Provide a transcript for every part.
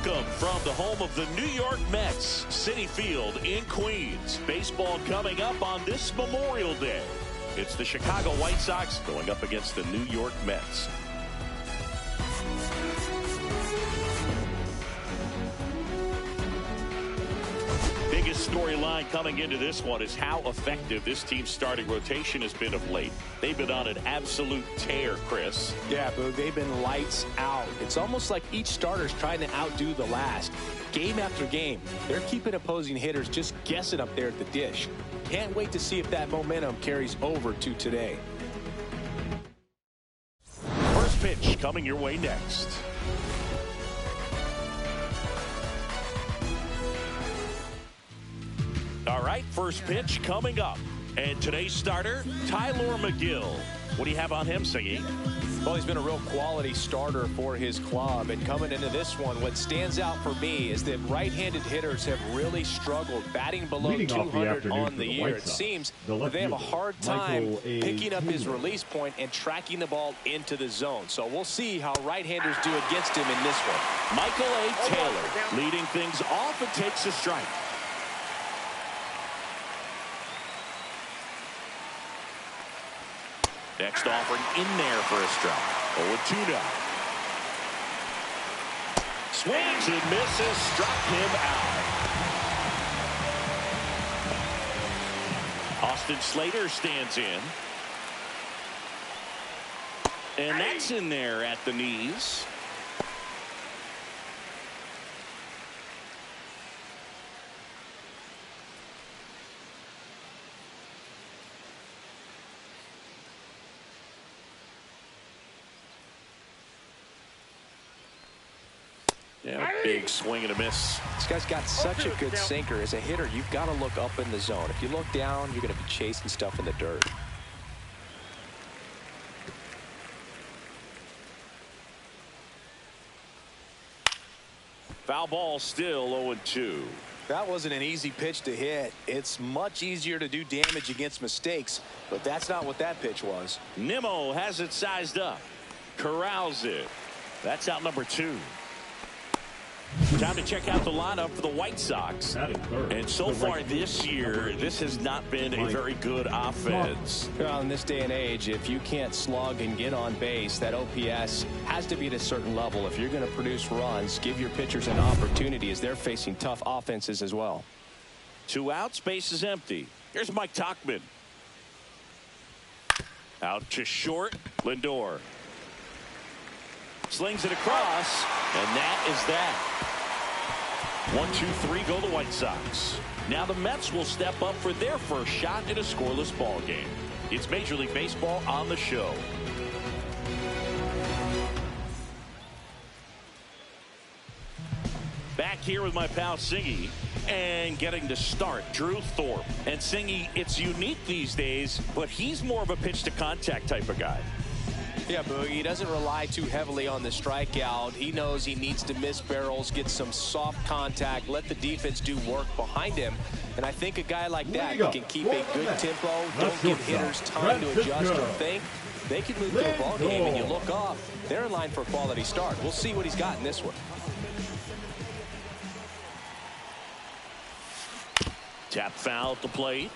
Welcome from the home of the New York Mets, Citi Field in Queens. Baseball coming up on this Memorial Day. It's the Chicago White Sox going up against the New York Mets. Biggest storyline coming into this one is how effective this team's starting rotation has been of late. They've been on an absolute tear, Chris. Yeah, Boog, they've been lights out. It's almost like each starter's trying to outdo the last. Game after game, they're keeping opposing hitters just guessing up there at the dish. Can't wait to see if that momentum carries over to today. First pitch coming your way next. All right, first pitch coming up. And today's starter, Tylor Megill. What do you have on him, Singy? Well, he's been a real quality starter for his club. And coming into this one, what stands out for me is that right-handed hitters have really struggled batting below 200 on the year. It seems that they have a hard time picking up his release point and tracking the ball into the zone. So we'll see how right-handers do against him in this one. Michael A. Taylor leading things off and takes a strike. Next offering in there for a strike. 0-2 now. Swings and misses, struck him out. Austin Slater stands in. And that's in there at the knees. Yeah, big swing and a miss. This guy's got such a good sinker. As a hitter, you've got to look up in the zone. If you look down, you're going to be chasing stuff in the dirt. Foul ball, still 0-2. That wasn't an easy pitch to hit. It's much easier to do damage against mistakes, but that's not what that pitch was. Nimmo has it sized up. Corrals it. That's out number 2. Time to check out the lineup for the White Sox. And so far this year, this has not been a very good offense. Well, in this day and age, if you can't slug and get on base, that OPS has to be at a certain level. If you're going to produce runs, give your pitchers an opportunity as they're facing tough offenses as well. 2 outs, base is empty. Here's Mike Tauchman. Out to short, Lindor. Slings it across, and that is that. 1-2-3 go the White Sox. Now the Mets will step up for their first shot in a scoreless ball game. It's Major League Baseball on the show. Back here with my pal Singy, and getting to start Drew Thorpe. And Singy, it's unique these days, but he's more of a pitch to contact type of guy. Yeah, Boogie, he doesn't rely too heavily on the strikeout. He knows he needs to miss barrels, get some soft contact, let the defense do work behind him. And I think a guy like that who can keep a good tempo, don't give hitters time to adjust or think, they can move to a ball game, and you look up, they're in line for a quality start. We'll see what he's got in this one. Tap foul at the plate.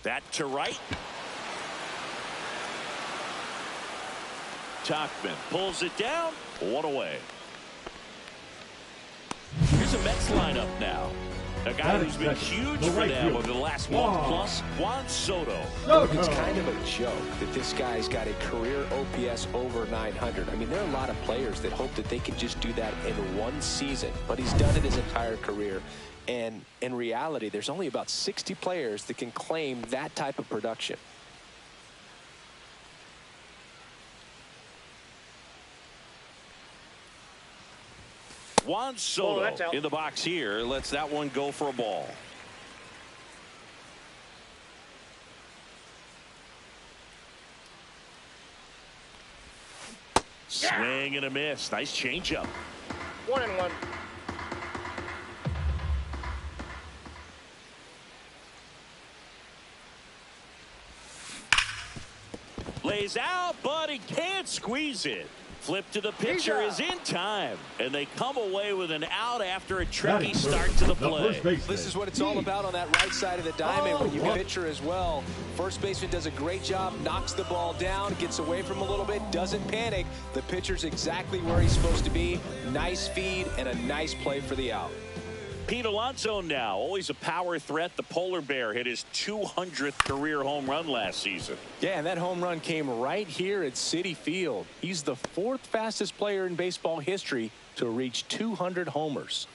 That to right. Tauchman pulls it down. 1 away. Here's a Mets lineup now. A guy who's been huge for them over the last month plus, Juan Soto. It's kind of a joke that this guy's got a career OPS over 900. I mean, there are a lot of players that hope that they can just do that in one season, but he's done it his entire career. And in reality, there's only about 60 players that can claim that type of production. Juan Soto in the box here lets that one go for a ball. Swing and a miss. Nice changeup. 1-1. lays out, but he can't squeeze it. Flip to the pitcher is in time, and they come away with an out after a tricky start to the play. This is what it's all about on that right side of the diamond when you pitcher as well. First baseman does a great job, knocks the ball down, gets away from him a little bit, doesn't panic. The pitcher's exactly where he's supposed to be. Nice feed and a nice play for the out. Pete Alonso now, always a power threat. The polar bear hit his 200th career home run last season. Yeah, and that home run came right here at Citi Field. He's the 4th fastest player in baseball history to reach 200 homers.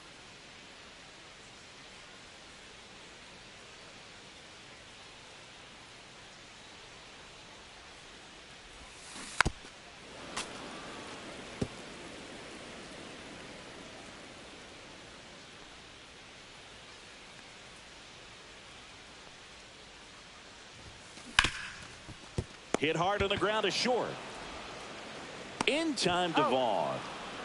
Hit hard on the ground to short. In time to Vaughn.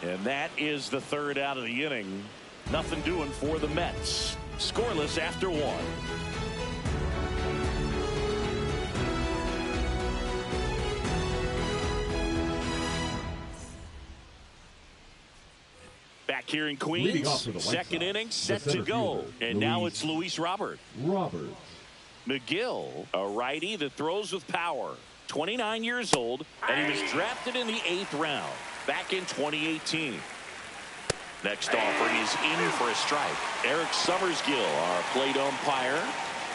And that is the 3rd out of the inning. Nothing doing for the Mets. Scoreless after 1. Back here in Queens. 2nd inning set to go. And now it's Luis Robert. Megill, a righty that throws with power. 29 years old, and he was drafted in the 8th round back in 2018. Next offering is in for a strike. Eric Summersgill, our plate umpire.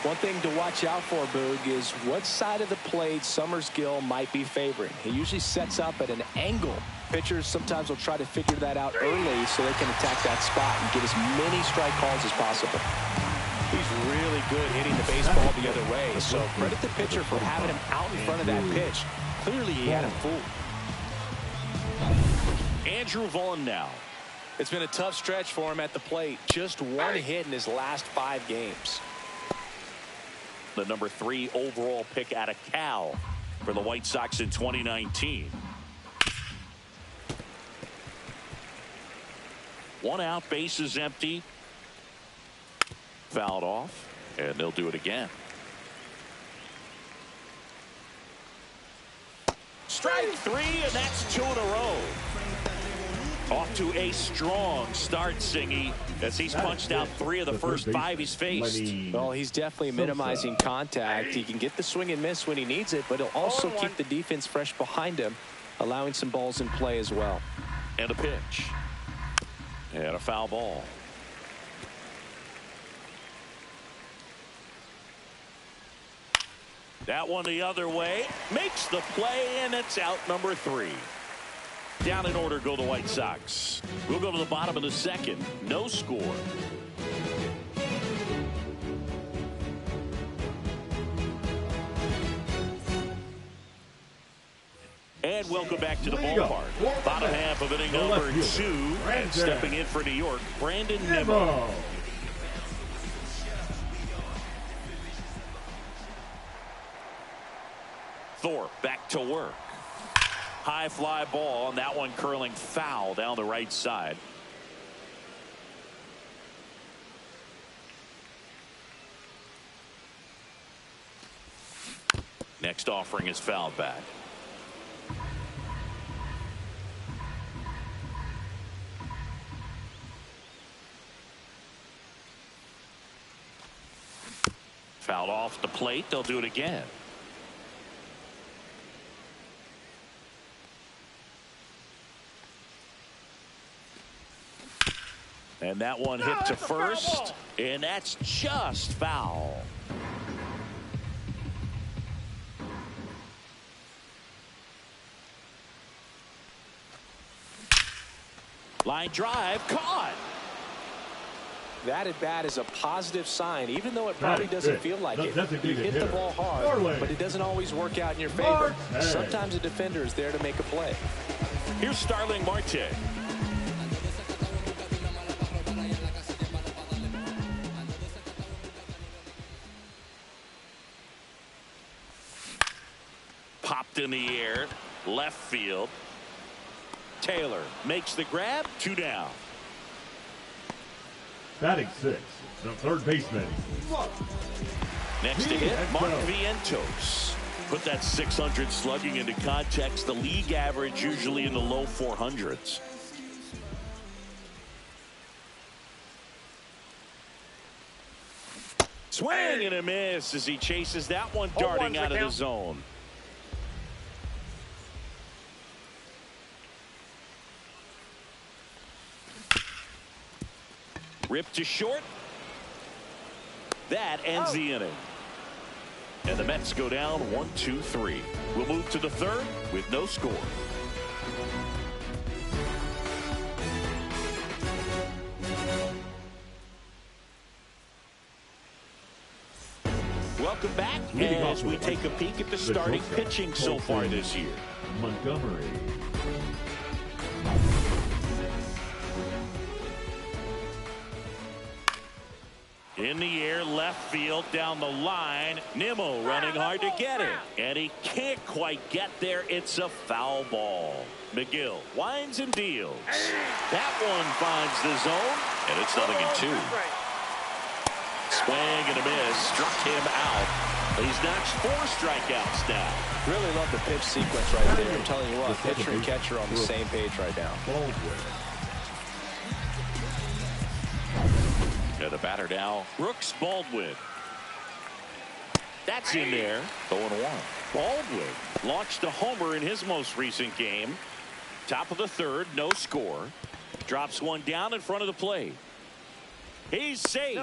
One thing to watch out for, Boog, is what side of the plate Summersgill might be favoring. He usually sets up at an angle. Pitchers sometimes will try to figure that out early so they can attack that spot and get as many strike calls as possible. He's really good hitting the baseball the other way, so credit the pitcher for having him out in front of that pitch. Clearly he had him fooled. Andrew Vaughn now. It's been a tough stretch for him at the plate. Just 1 hit in his last 5 games. The number 3 overall pick out of Cal for the White Sox in 2019. 1 out, bases empty. Fouled off, and they'll do it again. Strike 3, and that's 2 in a row. Off to a strong start, Singy, as he's punched out 3 of the first 5 he's faced. Well, he's definitely minimizing contact. He can get the swing and miss when he needs it, but he'll also keep the defense fresh behind him, allowing some balls in play as well. And a pitch. And a foul ball. That one the other way. Makes the play, and it's out number 3. Down in order go the White Sox. We'll go to the bottom of the 2nd. No score. And welcome back to the ballpark. Bottom half of inning number 2. And stepping in for New York, Brandon Nimmo. Thorpe back to work. High fly ball, and that one curling foul down the right side. Next offering is fouled back. Fouled off the plate. They'll do it again. And that one hit to first, and that's just foul. Line drive, caught. That at bat is a positive sign, even though it probably doesn't feel like it. You hit the ball hard, but it doesn't always work out in your favor. Sometimes a defender is there to make a play. Here's Starling Marte. Popped in the air, left field. Taylor makes the grab, 2 down. Batting 6, the third baseman. Next to hit, Mark Vientos. Put that 600 slugging into context. The league average usually in the low 400s. Swing and a miss as he chases that one darting out of the zone. Ripped to short. That ends the inning. And the Mets go down 1-2-3. We'll move to the third with no score. Welcome back as we take a peek at the starting pitching so far this year. Montgomery. In the air, left field, down the line. Nimmo running hard to get it. And he can't quite get there. It's a foul ball. Megill winds and deals. That one finds the zone, and it's 0-2. Swing and a miss. Struck him out. He's notched 4 strikeouts now. Really love the pitch sequence right there. I'm telling you what, pitcher and catcher on the same page right now. And the batter now, Brooks Baldwin. That's in there. 0-1. Baldwin launched a homer in his most recent game. Top of the third, no score. Drops one down in front of the plate. He's safe.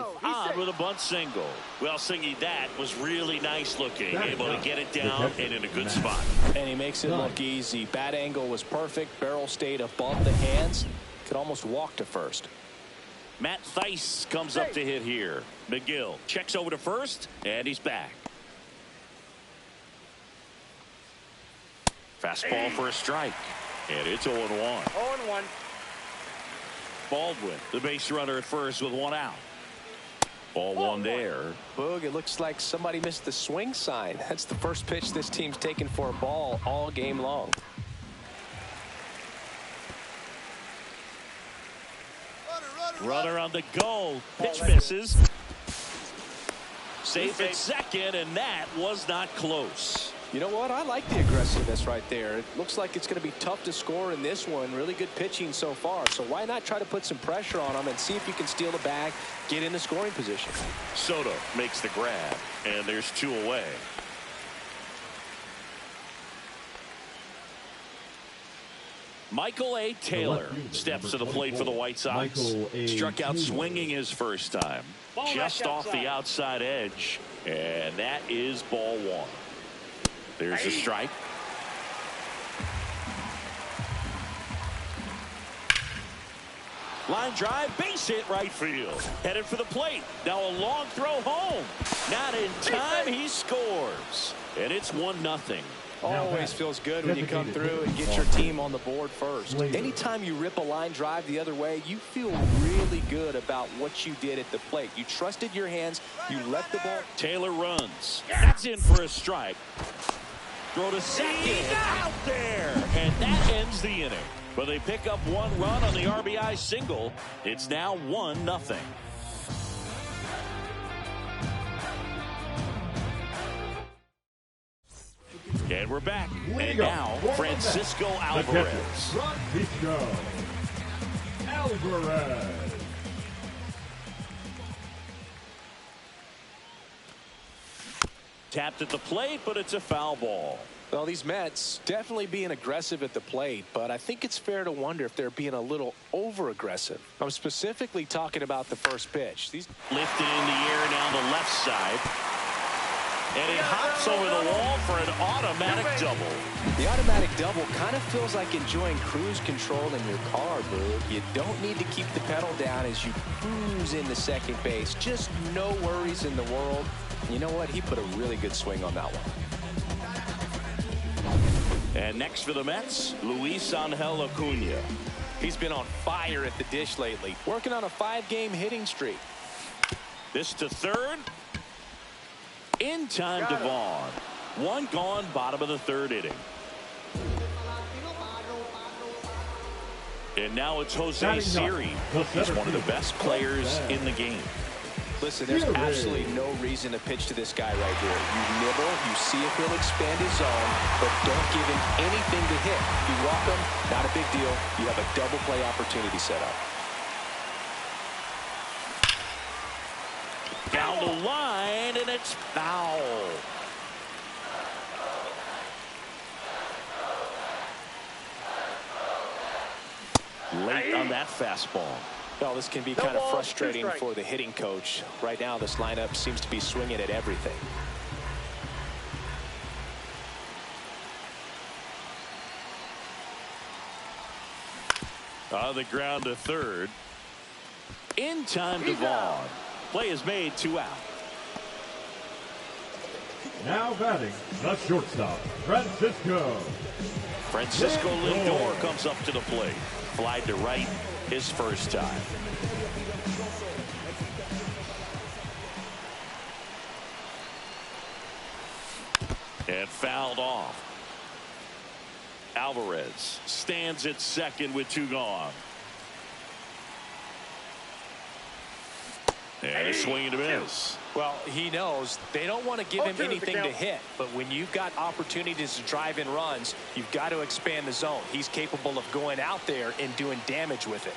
With a bunt single. Well, Singy, that was really nice looking. Able to get it down and in a good spot. And he makes it look easy. Bat angle was perfect. Barrel stayed above the hands. Could almost walk to first. Matt Thaiss comes up to hit here. Megill checks over to first, and he's back. Fastball for a strike, and it's 0-1. 0-1. Baldwin, the base runner at first with one out. Ball one there. Boog, it looks like somebody missed the swing sign. That's the first pitch this team's taken for a ball all game long. Runner on the go. Pitch misses. Safe at second, and that was not close. You know what? I like the aggressiveness right there. It looks like it's going to be tough to score in this one. Really good pitching so far. So why not try to put some pressure on them and see if you can steal the bag, get in the scoring position. Soto makes the grab, and there's 2 away. Michael A. Taylor steps to the plate for the White Sox. Struck out swinging his first time. Just off the outside edge. And that is ball one. There's a strike. Line drive, base hit right field. Headed for the plate. Now a long throw home. Not in time, he scores. And it's 1-0. Always feels good when you come through and get your team on the board first. Anytime you rip a line drive the other way, you feel really good about what you did at the plate. You trusted your hands. You let the ball. Taylor runs. That's in for a strike. Throw to second. Out there. And that ends the inning. But they pick up 1 run on the RBI single. It's now 1-0. And we're back. And now, Francisco Alvarez. Tapped at the plate, but it's a foul ball. Well, these Mets definitely being aggressive at the plate, but I think it's fair to wonder if they're being a little over-aggressive. I'm specifically talking about the first pitch. These lifted in the air down the left side. And he hops over the wall for an automatic double. The automatic double kind of feels like enjoying cruise control in your car, Boo. You don't need to keep the pedal down as you cruise into second base. Just no worries in the world. You know what? He put a really good swing on that one. And next for the Mets, Luis Angel Acuna. He's been on fire at the dish lately, working on a 5-game hitting streak. This to third. In time to Vaughn. 1 gone, bottom of the 3rd inning. And now it's Jose Siri. He's one of the best players in the game. Listen, there's absolutely no reason to pitch to this guy right here. You nibble, you see if he'll expand his zone, but don't give him anything to hit. You walk him, not a big deal. You have a double play opportunity set up. Down the line, and it's foul. Late on that fastball. Well, this can be kind of frustrating for the hitting coach. Right now, this lineup seems to be swinging at everything. On the ground to third. In time to Vaughn. Play is made, 2 out. Now batting, the shortstop, Francisco Lindor comes up to the plate. Fly to right his first time. And fouled off. Alvarez stands at second with 2 gone. And a swing and a miss. Well, he knows they don't want to give him anything to hit, but when you've got opportunities to drive in runs, you've got to expand the zone. He's capable of going out there and doing damage with it.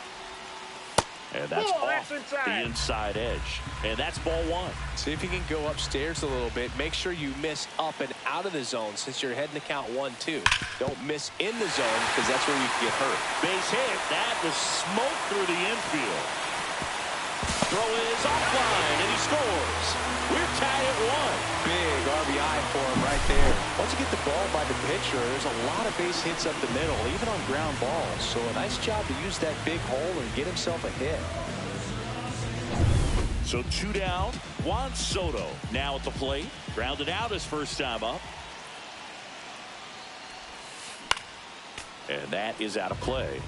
And that's off the inside edge. And that's ball 1. See if you can go upstairs a little bit. Make sure you miss up and out of the zone since you're heading to count 1-2. Don't miss in the zone because that's where you can get hurt. Base hit. That was smoke through the infield. Throw is offline, and he scores. We're tied at 1. Big RBI for him right there. Once you get the ball by the pitcher, there's a lot of base hits up the middle, even on ground balls. So a nice job to use that big hole and get himself a hit. So 2 down. Juan Soto now at the plate. Grounded out his first time up. And that is out of play.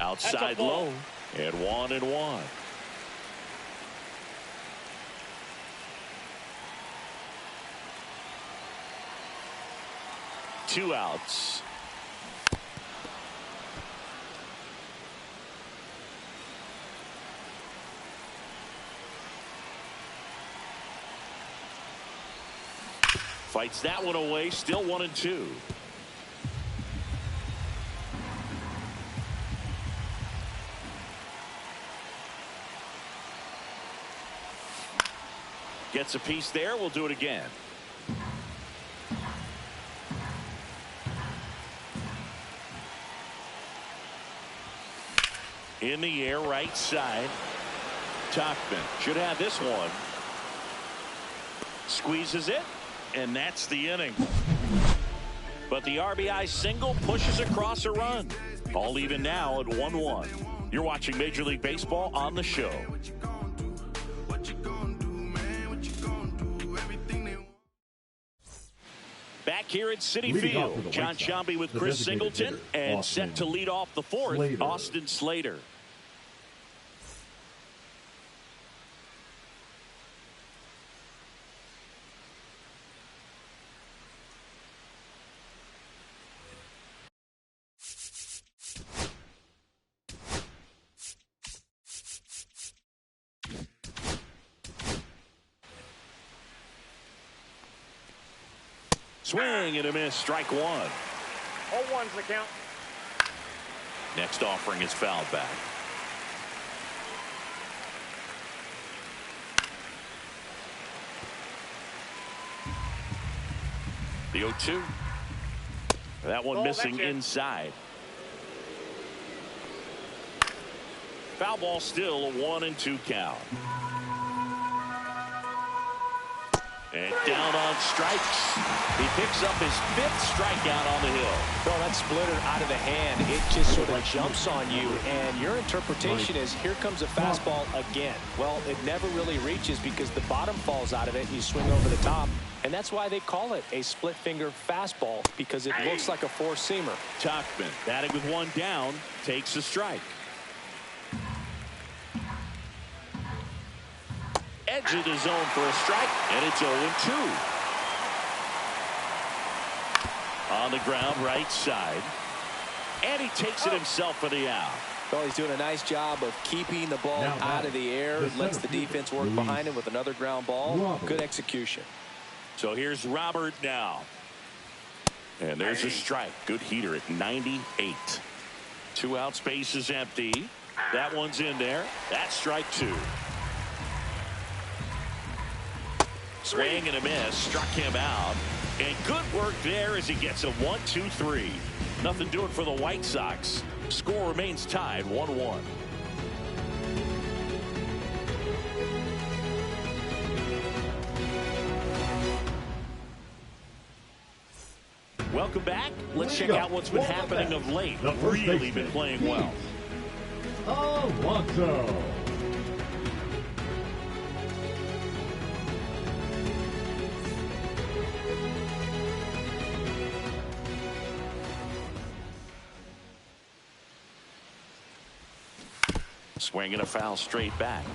Outside low, and 1-1. Two outs. Fights that one away, still 1-2. Gets a piece there. We'll do it again. In the air, right side. Tauchman should have this one. Squeezes it, and that's the inning. But the RBI single pushes across a run. All even now at 1-1. You're watching Major League Baseball on the show. Back here at Citi Field, John Sciambi with Chris Singleton, and set to lead off the 4th, Austin Slater. Swing and a miss, strike 1. 0-1's the count. Next offering is fouled back. The 0-2. That one missing inside. Foul ball, still a 1-2 count. And down on strikes. He picks up his 5th strikeout on the hill. Well, that splitter out of the hand, it just sort of jumps on you, and your interpretation is, here comes a fastball again. Well, it never really reaches because the bottom falls out of it, and you swing over the top, and that's why they call it a split-finger fastball, because it looks like a four-seamer. Tauchman, batting with 1 down, takes a strike. Edge of the zone for a strike, and it's 0-2. On the ground, right side. And he takes it himself for the out. Well, he's doing a nice job of keeping the ball out of the air. Lets the defense work behind him with another ground ball. Good execution. So here's Robert now. And there's a strike. Good heater at 98. 2 outs, base is empty. That one's in there. That's strike 2. Swing and a miss. Struck him out. And good work there as he gets a 1-2-3. Nothing doing for the White Sox. Score remains tied 1-1. Welcome back. Let's check out what's been happening of late. Really been playing well. Alonso. Swing and a foul straight back.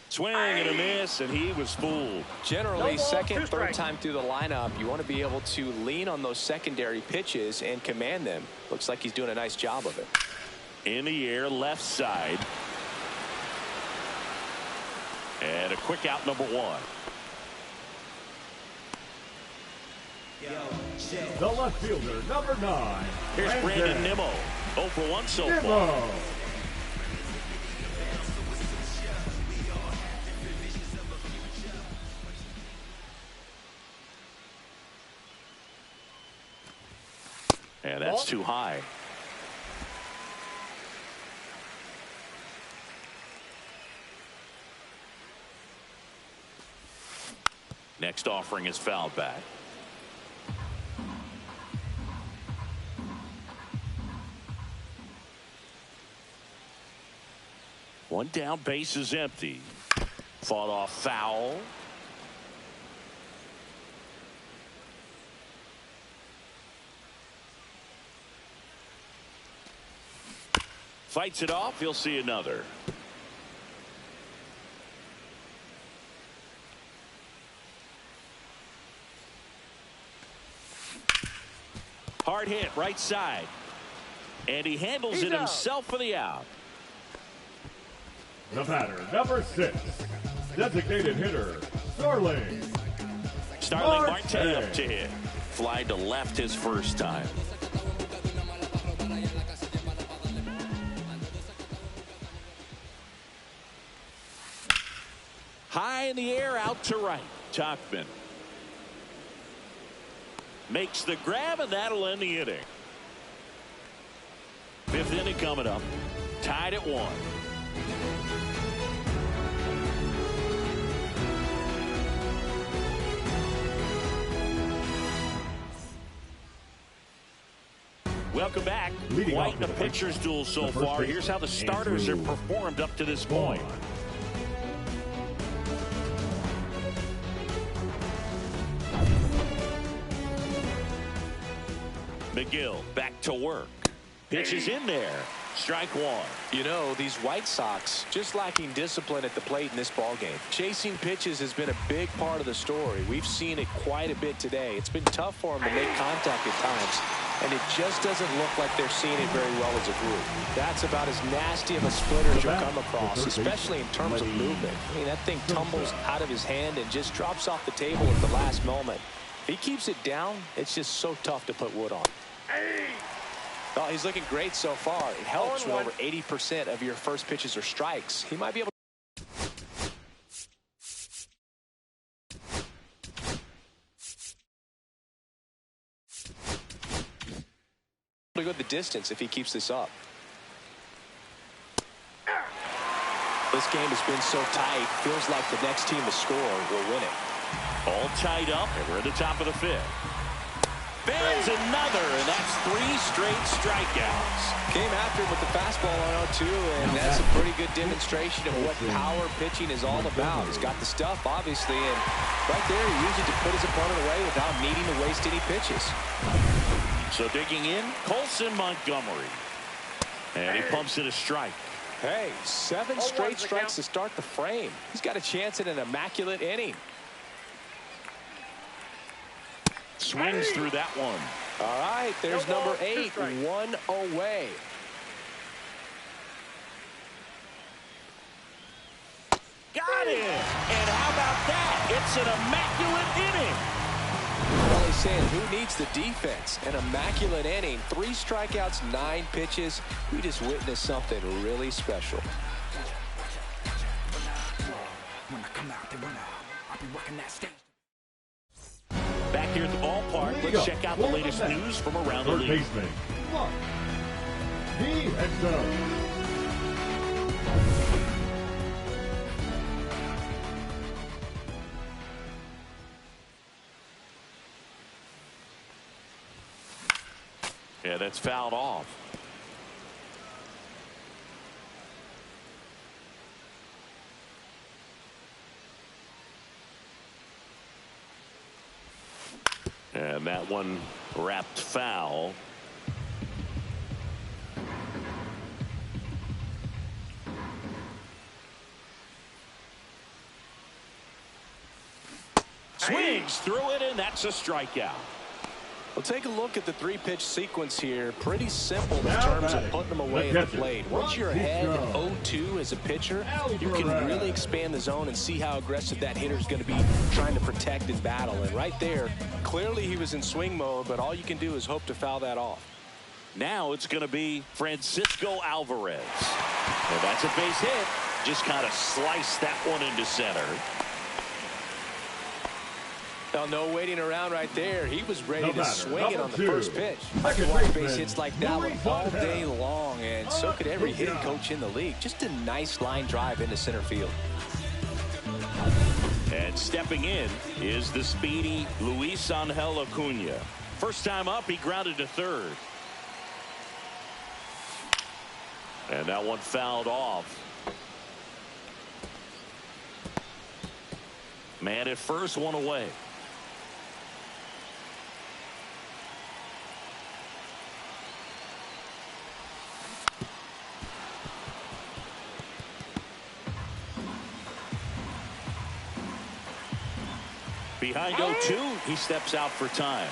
Swing and a miss, and he was fooled. Generally, second, third time through the lineup, you want to be able to lean on those secondary pitches and command them. Looks like he's doing a nice job of it. In the air, left side. And a quick out, number 1. The left fielder, number 9. Here's Brandon Nimmo. 0 for 1 so far. And that's too high. Next offering is fouled back. One down, base is empty. Fought off foul. Fights it off. He'll see another. Hard hit, right side. And he handles it himself for the out. The batter, number 6. Designated hitter, Starling Marte up to hit. Fly to left his first time. High in the air, out to right. Tauchman makes the grab, and that'll end the inning. 5th inning coming up. Tied at 1. Welcome back. Quite in a pitcher's duel so far. Here's how the starters have performed up to this point. Megill back to work. Pitch is in there. Strike 1. You know, these White Sox just lacking discipline at the plate in this ballgame. Chasing pitches has been a big part of the story. We've seen it quite a bit today. It's been tough for them to make contact at times, and it just doesn't look like they're seeing it very well as a group. That's about as nasty of a splitter as you'll come across, especially in terms of movement. I mean, that thing tumbles out of his hand and just drops off the table at the last moment. If he keeps it down, it's just so tough to put wood on. Well, he's looking great so far. It helps when over 80% of your first pitches are strikes. He might be able to go the distance if he keeps this up. This game has been so tight. Feels like the next team to score will win it. All tied up, and we're at the top of the 5th. Bands another, and that's 3 straight strikeouts. Came after him with the fastball on 0-2, and that's a pretty good demonstration of what power pitching is all about. He's got the stuff, obviously, and right there he used it to put his opponent away without needing to waste any pitches. So digging in, Colson Montgomery. And he pumps it a strike. Hey, 7 straight strikes to start the frame. He's got a chance at an immaculate inning. Swings through that one. All right, there's No ball, number 8, 1 away. Got it! And how about that? It's an immaculate inning. Well, he's saying who needs the defense? An immaculate inning, 3 strikeouts, 9 pitches. We just witnessed something really special. Back here at the ballpark, let's check out the latest news from around the league. Yeah, that's fouled off. And that one wrapped foul. Swings through it, and that's a strikeout. Well, take a look at the 3-pitch sequence here. Pretty simple in terms of putting them away at the plate. Once you're ahead 0-2 as a pitcher, you can really expand the zone and see how aggressive that hitter is going to be trying to protect and battle. And right there, clearly he was in swing mode, but all you can do is hope to foul that off. Now it's going to be Francisco Alvarez. And that's a base hit. Just kind of sliced that one into center. Well, no waiting around right there. He was ready to swing it on the first pitch. I can watch base hits like that one all day long, and so could every hitting coach in the league. Just a nice line drive into center field. And stepping in is the speedy Luis Angel Acuna. First time up, he grounded to third. And that one fouled off. Man at first, one away. Behind 0-2, he steps out for time.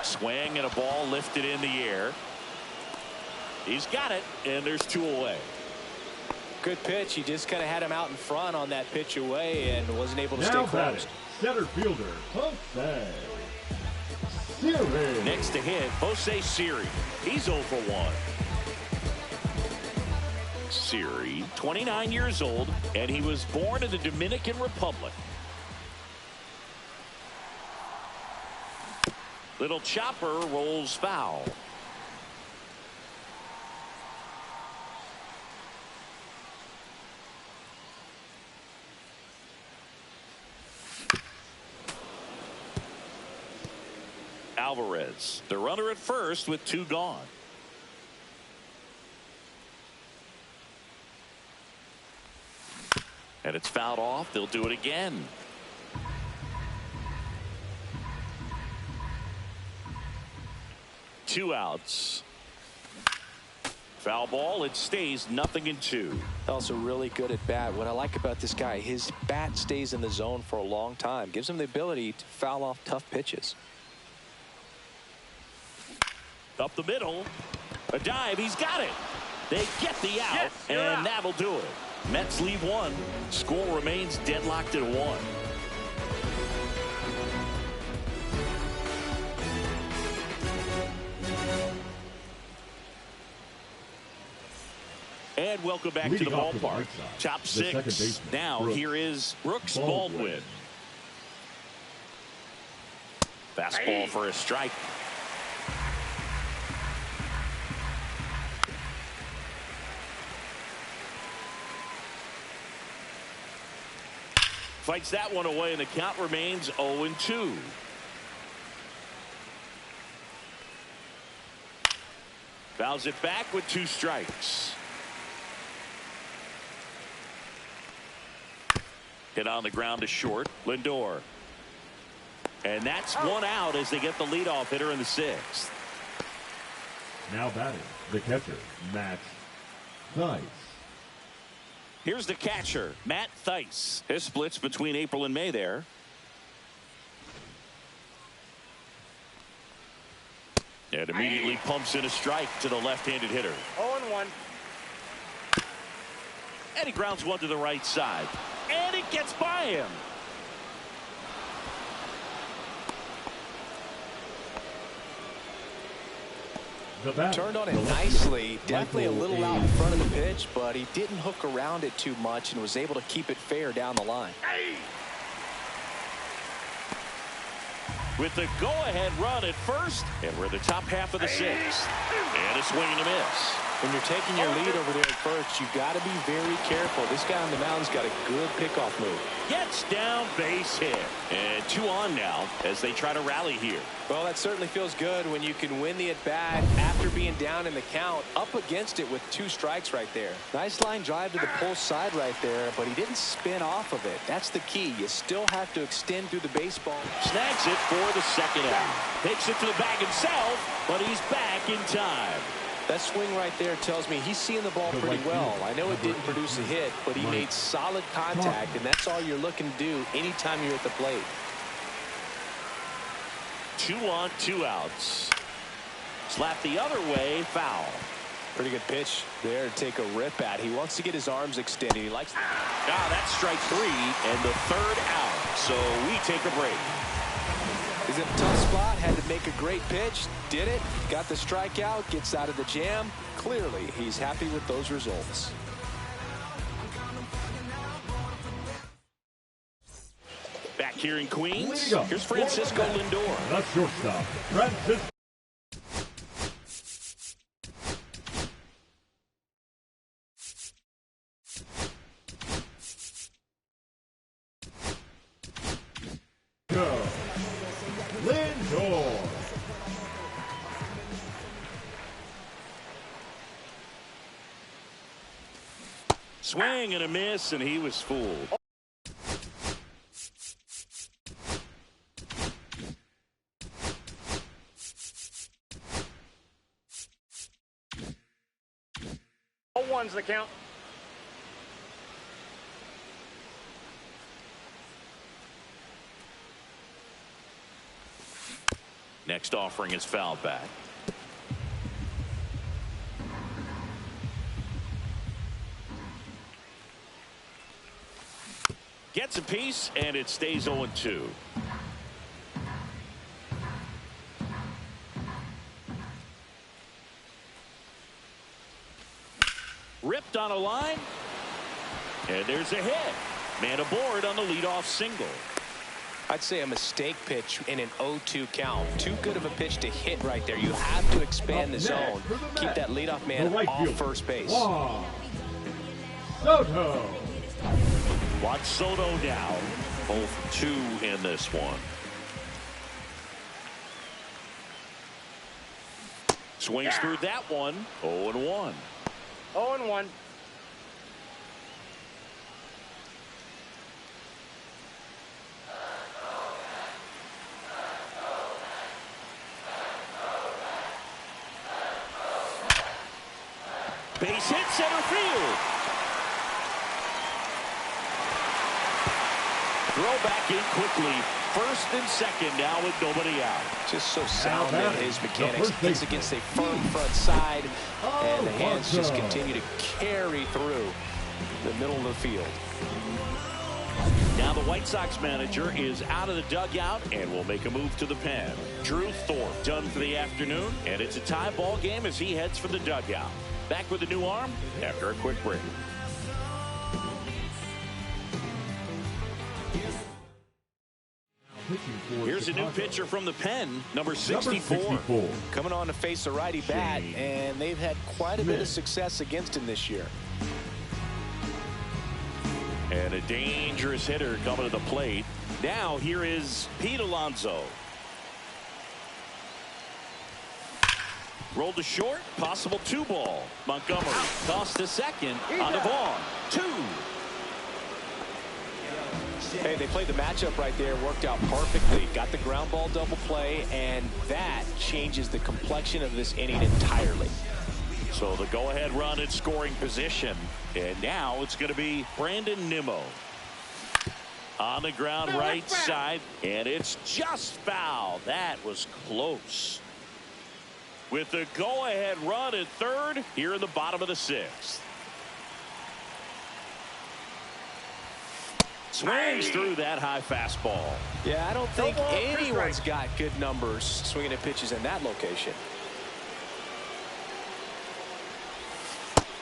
Swing and a ball lifted in the air. He's got it, and there's 2 away. Good pitch. He just kind of had him out in front on that pitch away and wasn't able to stay close. Center fielder, Jose Siri. Next to hit, Jose Siri. He's 0 for 1. Siri, 29 years old, and he was born in the Dominican Republic. Little chopper rolls foul. Alvarez, the runner at first with 2 gone. And it's fouled off. They'll do it again. Two outs. Foul ball. It stays 0-2. Also really good at bat. What I like about this guy, his bat stays in the zone for a long time. Gives him the ability to foul off tough pitches. Up the middle. A dive. He's got it. They get the out, and that'll do it. Mets leave 1. Score remains deadlocked at 1. And welcome back to the ballpark. Top 6. Now here is Brooks Baldwin. Fastball for a strike. Fights that one away, and the count remains 0-2. Fouls it back with 2 strikes. Hit on the ground to short. Lindor. And that's one out as they get the leadoff hitter in the sixth. Now batting, the catcher, Matt Thaiss. Here's the catcher, Matt Thaiss. His splits between April and May there. And immediately pumps in a strike to the left-handed hitter. 0-1. And he grounds one to the right side. And it gets by him. Turned on it nicely. Definitely a little out in front of the pitch, but he didn't hook around it too much and was able to keep it fair down the line. With the go-ahead run at first, and we're in the top half of the sixth. And a swing and a miss. When you're taking your lead over there at first, you've got to be very careful. This guy on the mound's got a good pickoff move. Gets down, base hit. And 2 on now as they try to rally here. Well, that certainly feels good when you can win the at-bat after being down in the count, up against it with 2 strikes right there. Nice line drive to the pull side right there, but he didn't spin off of it. That's the key. You still have to extend through the baseball. Snags it for the second out. Takes it to the bag himself, but he's back in time. That swing right there tells me he's seeing the ball pretty well. I know it didn't produce a hit, but he made solid contact, and that's all you're looking to do anytime you're at the plate. 2 on, 2 outs. Slap the other way, foul. Pretty good pitch there to take a rip at. He wants to get his arms extended. He likes. That's strike 3 and the 3rd out. So we take a break. He's in a tough spot. Had to make a great pitch. Did it. Got the strikeout. Gets out of the jam. Clearly, he's happy with those results. Back here in Queens, here's Francisco Lindor. The shortstop, Francisco. Lindor. Swing and a miss, and he was fooled. One's the count. Next offering is fouled back. Gets a piece, and it stays 0-2. Ripped on a line, and there's a hit. Man aboard on the leadoff single. I'd say a mistake pitch in an 0-2 count. Too good of a pitch to hit right there. You have to expand the zone. Keep that leadoff man off first base. Juan Soto. Juan Soto down. Both 2 in this one. Swings through that one. 0-1. 0-1. Base hit, center field. Throw back in quickly. First and second now with nobody out. Just so sound in his mechanics. Hits against a firm front side, and the hands just continue to carry through the middle of the field. Now the White Sox manager is out of the dugout and will make a move to the pen. Drew Thorpe done for the afternoon, and it's a tie ball game as he heads for the dugout. Back with a new arm after a quick break. Here's a new pitcher from the pen, number 64. Coming on to face a righty bat, and they've had quite a bit of success against him this year. And a dangerous hitter coming to the plate. Now here is Pete Alonso. Rolled to short, possible 2 ball. Montgomery tossed to second on the ball. 2. Hey, they played the matchup right there, worked out perfectly. Got the ground ball double play, and that changes the complexion of this inning entirely. So the go-ahead run in scoring position. And now it's going to be Brandon Nimmo. On the ground right side, and it's just foul. That was close. With the go-ahead run at third here in the bottom of the sixth. Swings through that high fastball. Yeah, I don't think anyone's got good numbers swinging at pitches in that location.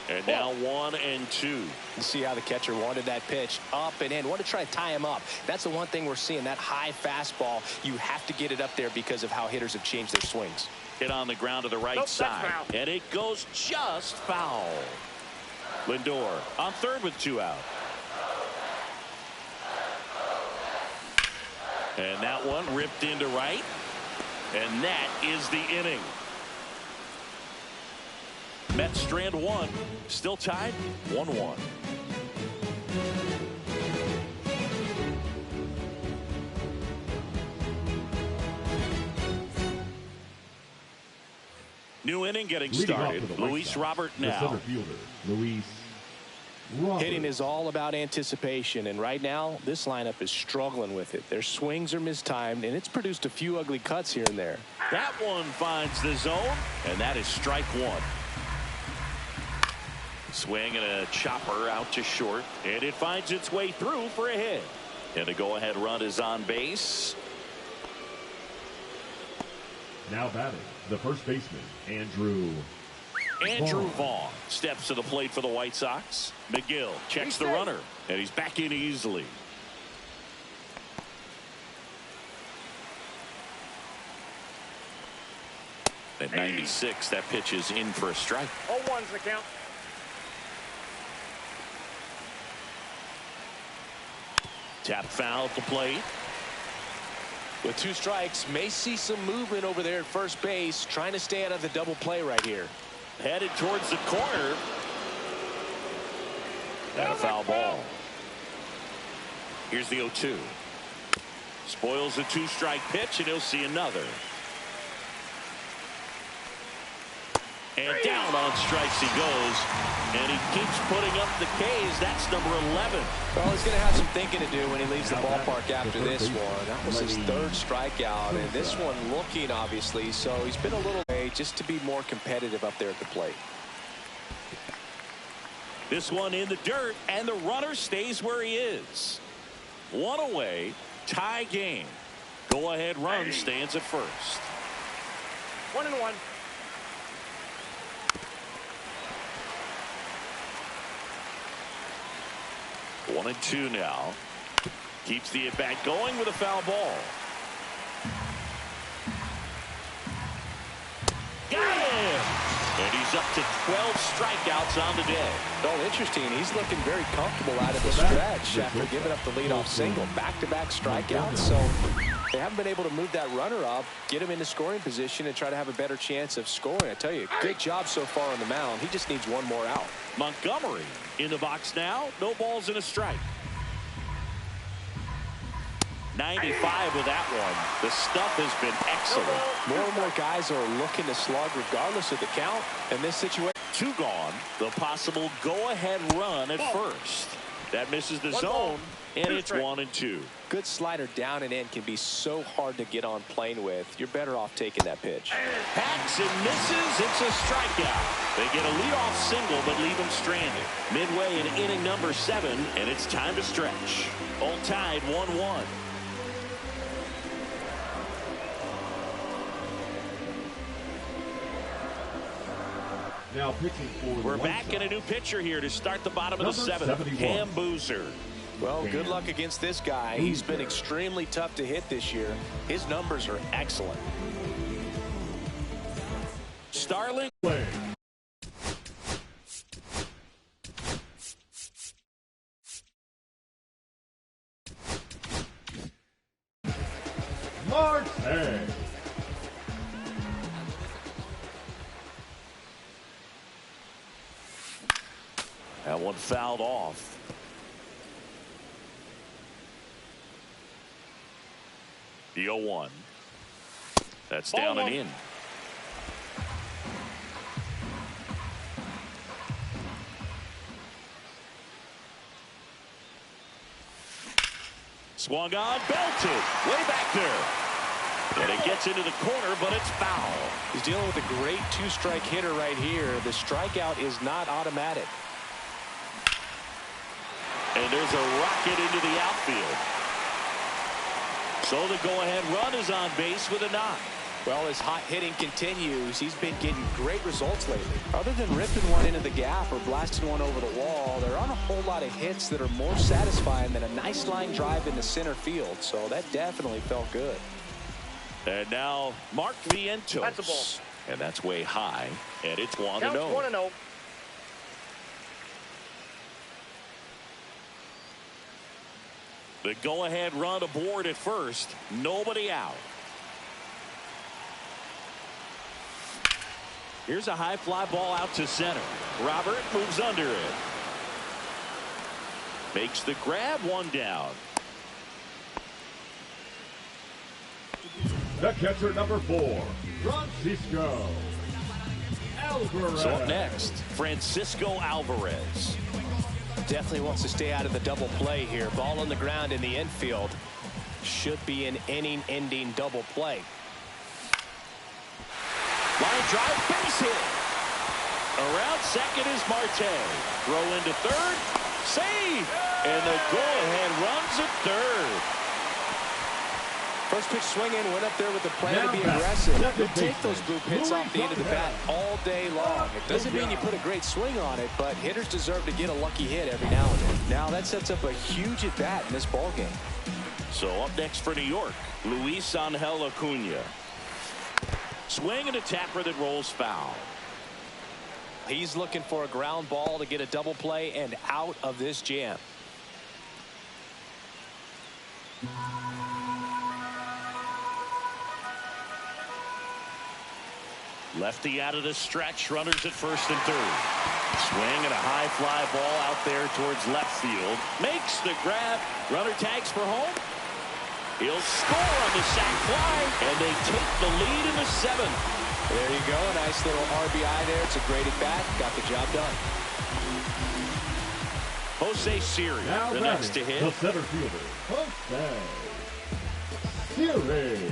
And now 1-2. You see how the catcher wanted that pitch up and in. Want to try to tie him up. That's the one thing we're seeing, that high fastball. You have to get it up there because of how hitters have changed their swings. Hit on the ground to the right side. And it goes just foul. Lindor on third with 2 out. And that one ripped into right. And that is the inning. Mets strand 1. Still tied 1-1. New inning getting started. Luis Robert now. Center fielder, Luis Robert. Hitting is all about anticipation, and right now this lineup is struggling with it. Their swings are mistimed, and it's produced a few ugly cuts here and there. That one finds the zone, and that is strike 1. Swing and a chopper out to short, and it finds its way through for a hit. And a go-ahead run is on base. Now batting, the first baseman, Andrew Vaughn steps to the plate for the White Sox. Megill checks the runner, and he's back in easily. At 96, that pitch is in for a strike. 0-1's the count. Tap foul at the plate. With 2 strikes, may see some movement over there at first base, trying to stay out of the double play right here. Headed towards the corner. And a foul ball. Here's the 0-2. Spoils a 2-strike pitch, and he'll see another. And down on strikes he goes, and he keeps putting up the K's. That's number 11. Well, he's going to have some thinking to do when he leaves the ballpark after this one. That was his 3rd strikeout, and this one looking, obviously, so he's been a little way just to be more competitive up there at the plate. This one in the dirt, and the runner stays where he is. 1 away, tie game. Go-ahead run stands at first. 1-1. 1-2 now. Keeps the at-bat going with a foul ball. Got him! And he's up to 12 strikeouts on the day. Oh, interesting. He's looking very comfortable out of the stretch after giving up the leadoff single. Back-to-back strikeouts, so they haven't been able to move that runner up, get him into scoring position, and try to have a better chance of scoring. I tell you, good job so far on the mound. He just needs one more out. Montgomery in the box now. No balls and a strike. 95 with that one. The stuff has been excellent. More and more guys are looking to slug regardless of the count. In this situation, 2 gone. The possible go-ahead run at first. That misses the zone, and it's 1-2. Good slider down and in can be so hard to get on plane with. You're better off taking that pitch. Hacks and misses. It's a strikeout. They get a leadoff single, but leave him stranded. Midway in inning number 7, and it's time to stretch. All tied 1-1. Now pitching for We're back in a new pitcher here to start the bottom of the 7th. Cam Boozer. Well, good luck against this guy. He's been extremely tough to hit this year. His numbers are excellent. Starling. Marte. That one fouled off. The 0-1. That's Ball down one. and in. Swung on, belted, way back there. And it gets into the corner, but it's foul. He's dealing with a great two-strike hitter right here. The strikeout is not automatic. And there's a rocket into the outfield. So the go-ahead run is on base with a knock. Well, as hot hitting continues, he's been getting great results lately. Other than ripping one into the gap or blasting one over the wall, there aren't a whole lot of hits that are more satisfying than a nice line drive into center field. So that definitely felt good. And now Mark Vientos. That's a ball. And that's way high. And it's 1-0. Counts 1-0. The go-ahead run aboard at first. Nobody out. Here's a high fly ball out to center. Robert moves under it. Makes the grab, one down. The catcher, number 4, Francisco Alvarez. So up next, Francisco Alvarez. Definitely wants to stay out of the double play here. Ball on the ground in the infield. Should be an inning-ending double play. Line drive, base hit. Around second is Marte. Throw into third. Save. And the go-ahead runs at third. First pitch swinging, went up there with the plan to be aggressive. You'll take those group hits off the end of the bat all day long. It doesn't mean you put a great swing on it, but hitters deserve to get a lucky hit every now and then. Now that sets up a huge at bat in this ball game. So up next for New York, Luis Angel Acuna. Swing and a tapper that rolls foul. He's looking for a ground ball to get a double play and out of this jam. Lefty out of the stretch, runners at first and third. Swing and a high fly ball out there towards left field. Makes the grab. Runner tags for home. He'll score on the sac fly, and they take the lead in the 7th. There you go. A nice little RBI there. It's a great at bat. Got the job done. Jose Siri, Now the next to hit. the center fielder, Jose Siri.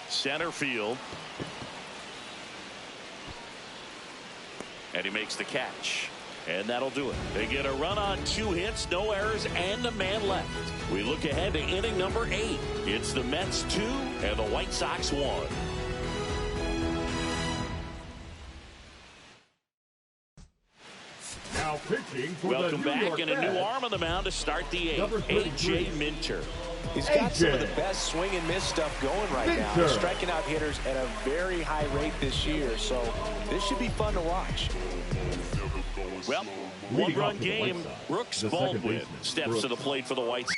Center field. And he makes the catch. And that'll do it. They get a run on 2 hits, no errors, and a man left. We look ahead to inning number 8. It's the Mets 2 and the White Sox 1. Now pitching for Welcome the New back, York and a new Mets, arm on the mound to start the 8th. Number 33. A.J. Minter. He's got some of the best swing and miss stuff going right now. Minter. He's striking out hitters at a very high rate this year, so this should be fun to watch. Well, Leading one-run off for the game. White Sox, Brooks the second Baldwin baseman, steps Brooks. to the plate for the White Sox.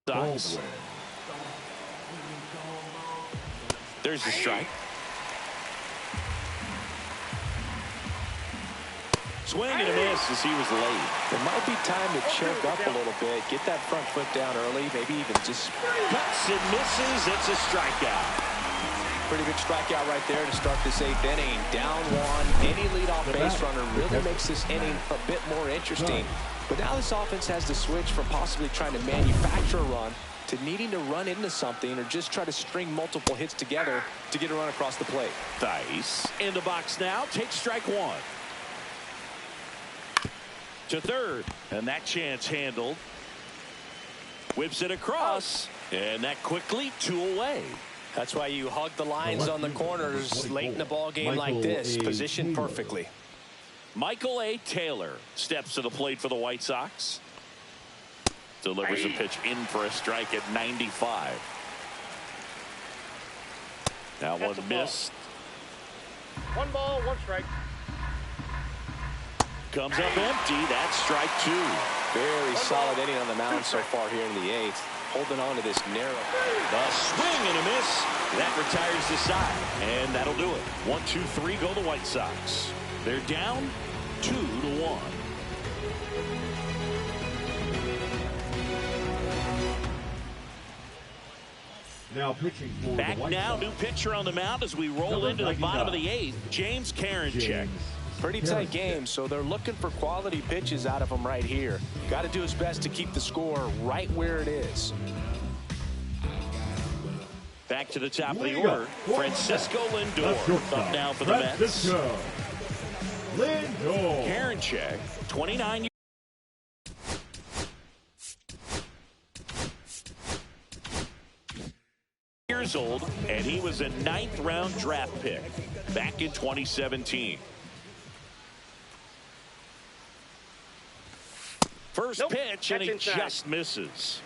Baldwin. There's the strike. Swing and a miss as he was late. It might be time to choke up a little bit, get that front foot down early, maybe even just Cuts and misses. It's a strikeout. pretty good strikeout right there to start this 8th inning. Down 1, any leadoff base runner really makes this inning a bit more interesting. But now this offense has to switch from possibly trying to manufacture a run to needing to run into something or just try to string multiple hits together to get a run across the plate. Thies in the box now. Takes strike 1. To third, and that chance handled. Whips it across, and that quickly 2 away. That's why you hug the lines on the corners late in the ball game like this. Positioned perfectly. Michael A. Taylor steps to the plate for the White Sox. Delivers a pitch in for a strike at 95. Now That's one a ball. missed. 1 ball, 1 strike. Comes up empty. That's strike 2. Very solid inning on the mound so far here in the 8th. holding on to this narrow. A swing and a miss. That retires the side. And that'll do it. 1-2-3 go the White Sox. They're down 2-1. Now pitching for back the White now, Sox. New pitcher on the mound as we roll into the bottom of the 8th. James Karinchak. Pretty tight game, so they're looking for quality pitches out of him right here. Got to do his best to keep the score right where it is. Back to the top of the order, Francisco Lindor up now for the Mets. Lindor. Karinchak, 29 years old, and he was a 9th-round draft pick back in 2017. First pitch, and he just misses.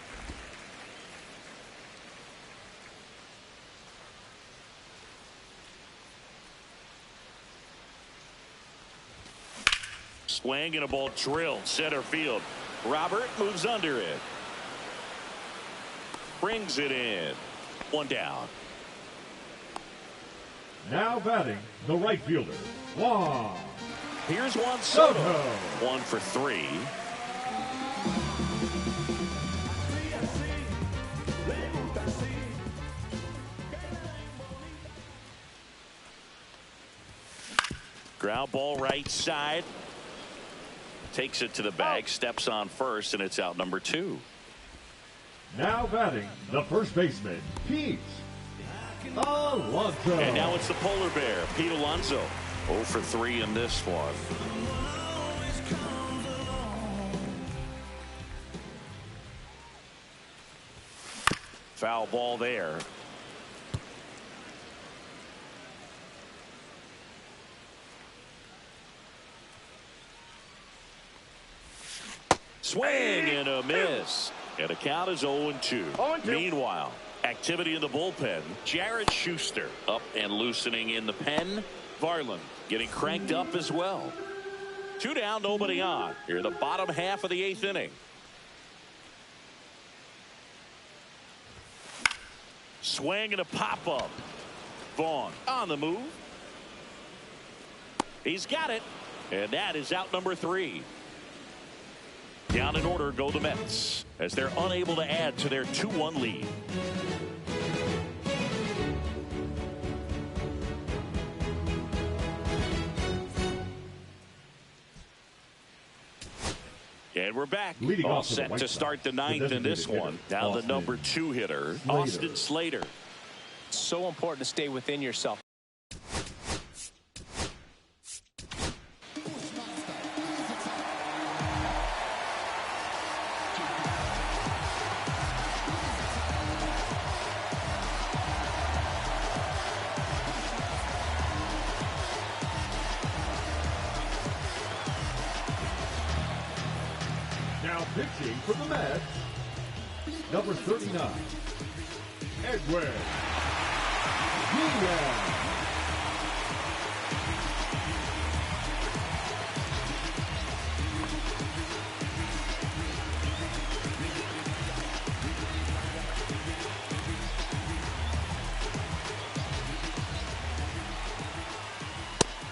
Swing and a ball drilled center field. Robert moves under it. Brings it in. One down. Now batting the right fielder, Juan. Here's Juan Soto. 1 for 3. Ground ball right side. Takes it to the bag, steps on first, and it's out number 2. Now batting the first baseman, Pete Alonso. And now it's the polar bear, Pete Alonso. 0 for 3 in this one. Foul ball there. Swing and a miss. And the count is 0-2. Meanwhile, activity in the bullpen. Jared Schuster up and loosening in the pen. Varland getting cranked up as well. 2 down, nobody on. Here in the bottom half of the 8th inning. Swing and a pop-up. Vaughn on the move. He's got it. And that is out number 3. Down in order go the Mets as they're unable to add to their 2-1 lead. And we're back. All set to start the 9th in this one. Now the number 2 hitter, Austin Slater. So important to stay within yourself. Now pitching for the Mets, number 39, Edwin Diaz.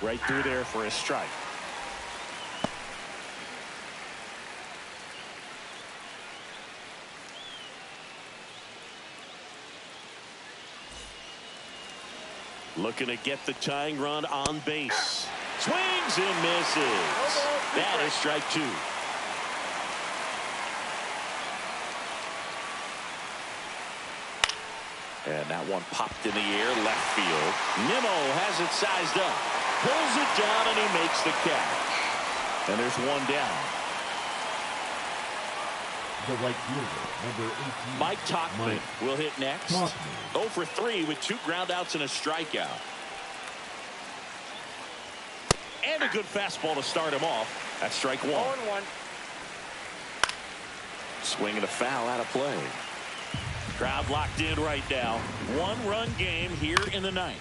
Right through there for a strike. Looking to get the tying run on base. Swings and misses. That is strike 2. And that one popped in the air left field. Nimmo has it sized up. Pulls it down and he makes the catch. And there's 1 down. The right fielder, number 18. Mike Tauchman will hit next. 0 for 3 with 2 groundouts and a strikeout. And a good fastball to start him off. That's strike 1. 0-1. Swing and a foul out of play. Crowd locked in right now. 1-run game here in the 9th.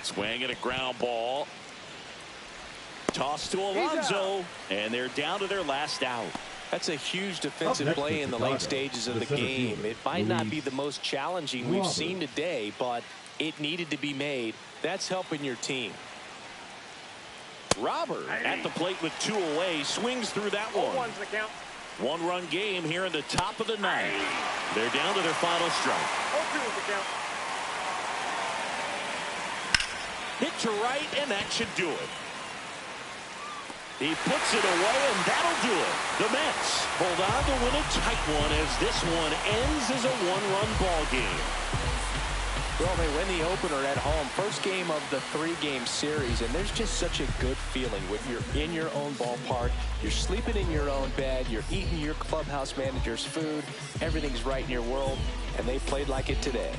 Swing and a ground ball. Toss to Alonso. And they're down to their last out. That's a huge defensive play in the late stages of the game. It might not be the most challenging we've seen today, but it needed to be made. That's helping your team. Robert at the plate with 2 away, swings through that one. 0-1's the count. 1-run game here in the top of the 9th. They're down to their final strike. 0-2's the count. Hit to right, and that should do it. He puts it away, and that'll do it. The Mets hold on to win a tight one as this one ends as a 1-run ball game. Well, they win the opener at home. First game of the 3-game series, and there's just such a good feeling when you're in your own ballpark. You're sleeping in your own bed. You're eating your clubhouse manager's food. Everything's right in your world, and they played like it today.